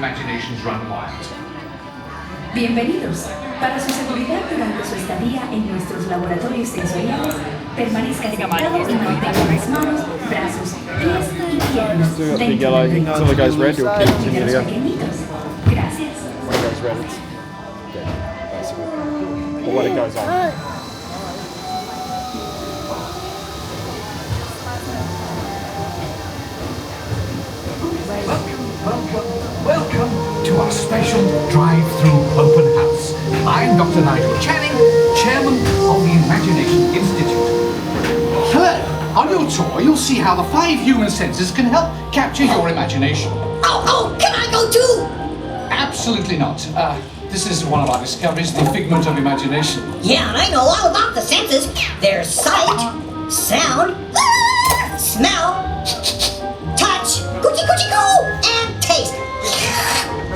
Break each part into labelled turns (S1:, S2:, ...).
S1: imaginations run wild.
S2: Bienvenidos. Para su seguridad durante su estadía en nuestros laboratorios sensoriales, permanezca sentado y mantenga las manos, brazos, pies y piernas dentro del ring.
S3: Until it goes red, you'll continue to go.
S2: Pequeñitos. Gracias.
S3: When it goes red, it's dead, basically. Or when it goes on.
S1: Welcome to our special drive-through open house. I'm Dr. Nigel Channing, Chairman of the Imagination Institute. Hello. On your tour, you'll see how the 5 human senses can help capture your imagination.
S4: Oh, can I go too?
S1: Absolutely not. This is one of our discoveries, the figment of imagination.
S4: Yeah, and I know all about the senses. There's sight, sound, smell, touch, coochie coochie coo, and taste.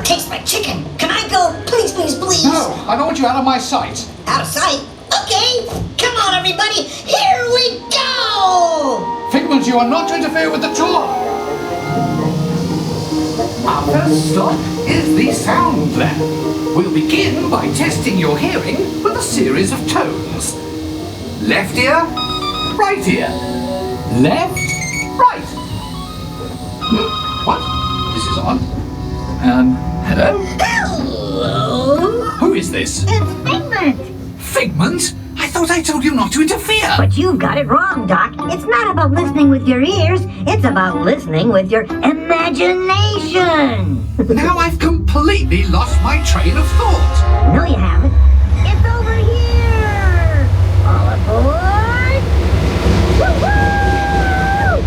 S4: Tastes like chicken. Can I go? Please, please, please.
S1: No, I don't want you out of my sight.
S4: Out of sight? Okay. Come on, everybody. Here we go.
S1: Figment, you are not to interfere with the tour. Our first stop is the sound lab. We'll begin by testing your hearing with a series of tones. Left ear, right ear. Left, right. What? This is on. Hello?
S4: Hello.
S1: Who is this?
S4: It's Figment.
S1: Figment? I thought I told you not to interfere.
S5: But you've got it wrong, Doc. It's not about listening with your ears. It's about listening with your imagination.
S1: Now I've completely lost my train of thought.
S5: No, you haven't. It's over here. All aboard. Woo-hoo!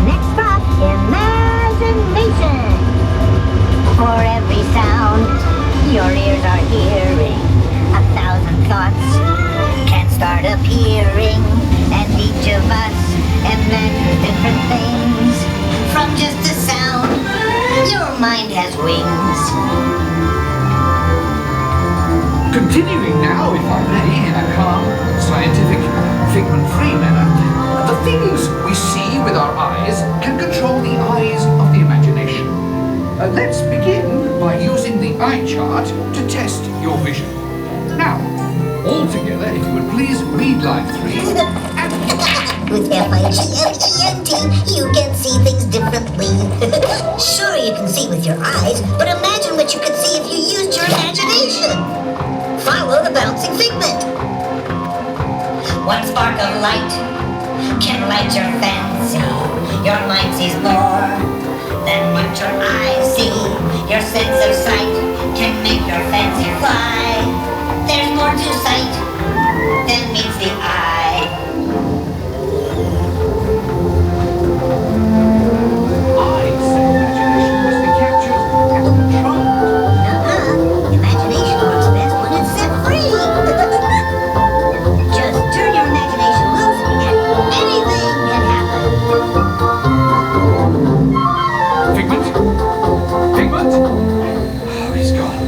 S5: Next stop, imagination. For every sound your ears are hearing, 1,000 thoughts can start appearing, and each of us imagines different things. From just a sound, your mind has wings.
S1: Continuing now, if I may, in a calm, scientific, figment-free manner, the things we see with our eyes can control the eyes of the imagination. Let's begin by using the eye chart to test your vision. Now, all together, if you would please read line 3.
S4: With F-I-G-M-E-N-T, you can see things differently. Sure, you can see with your eyes, but imagine what you could see if you used your imagination. Follow the bouncing figment. One spark of light can light your fancy. Your mind sees more than what your eyes see. Your sense of sight can make your fancy fly. There's more to sight than meets the eye.
S1: I say imagination must be captured and controlled.
S4: Imagination works best when it's set free. Just turn your imagination loose and anything can happen.
S1: Figment? Figment? Oh, he's gone.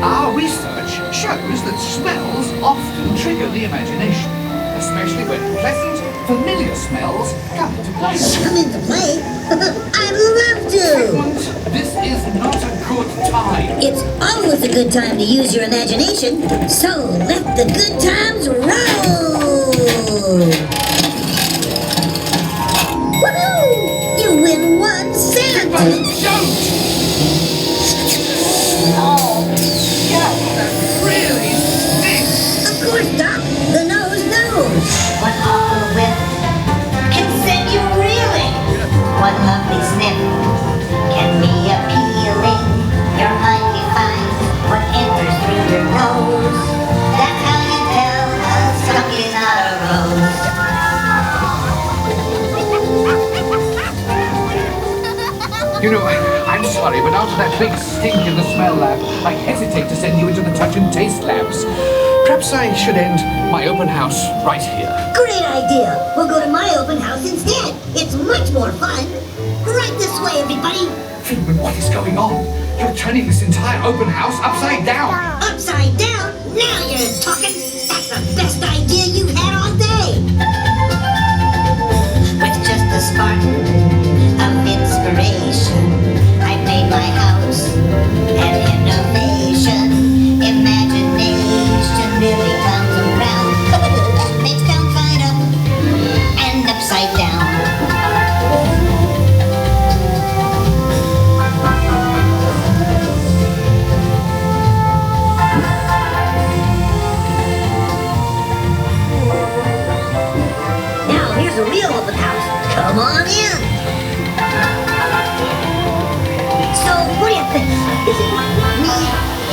S1: Our research shows that smells often trigger the imagination, especially when pleasant, familiar smells come into play.
S4: Come into play? I'd love to.
S1: Figment, this is not a good time.
S4: It's always a good time to use your imagination, so let the good times roll. Woohoo! You win 1 cent.
S1: Don't! Oh, God, that really stinks.
S4: Of course, Doc. The nose knows.
S5: What awful whiff can send you reeling. One lovely sniff can be appealing. Your mind defines what enters through your nose. That's how you tell a skunk is not a rose.
S1: You know, I'm sorry, but after that big stink in the smell lab, I hesitate to send you into the touch and taste labs. Perhaps I should end my open house right here.
S4: Great idea. We'll go to my open house instead. It's much more fun. Right this way, everybody.
S1: Figment, what is going on? You're turning this entire open house upside down.
S4: Upside down? Now you're talking. That's the best idea you've had all day. With just a spark of inspiration, I made my house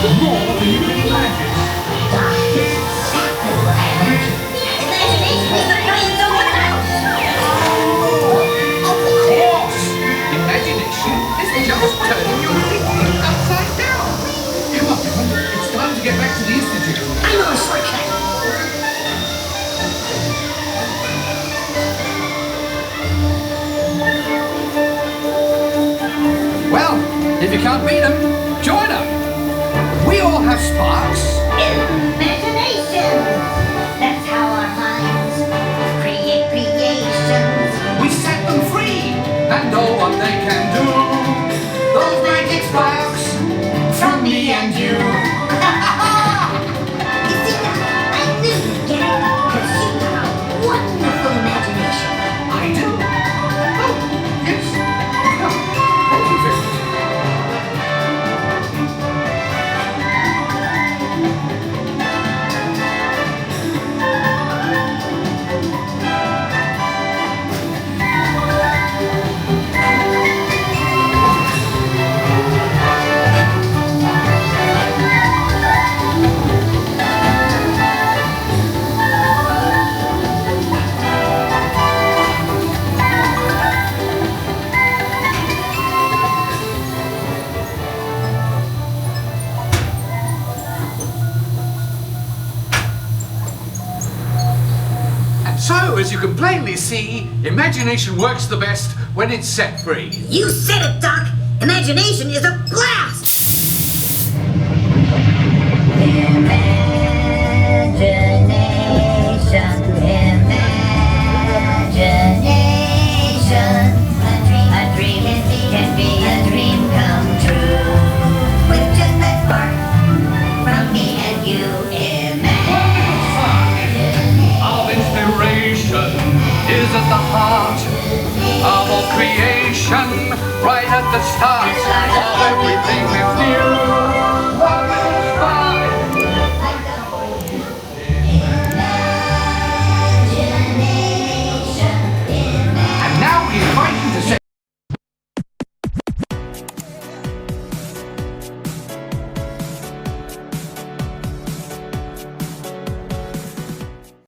S1: more than you can imagine.
S5: Imagination is a brilliant someone else.
S1: Of course! Imagination is just turning your thinking upside down. Come on, it's time to get back to the Institute.
S5: I know a shortcut.
S1: Well, if you can't beat them, join them. We all have sparks.
S5: Imagination. That's how our minds create creations.
S1: We set them free and know what they can do. Those magic sparks from me and you.
S5: You see now, I knew you'd get it, because you have a wonderful imagination.
S1: I do. Oh, yes. Oh, thank you, Figment. So, as you can plainly see, imagination works the best when it's set free.
S4: You said it, Doc. Imagination is a blast.
S5: Imagination. A dream indeed can be a dream come true. With just that spark from me and you.
S1: Of inspiration is at the heart of all creation, right at the start of everything that's new. What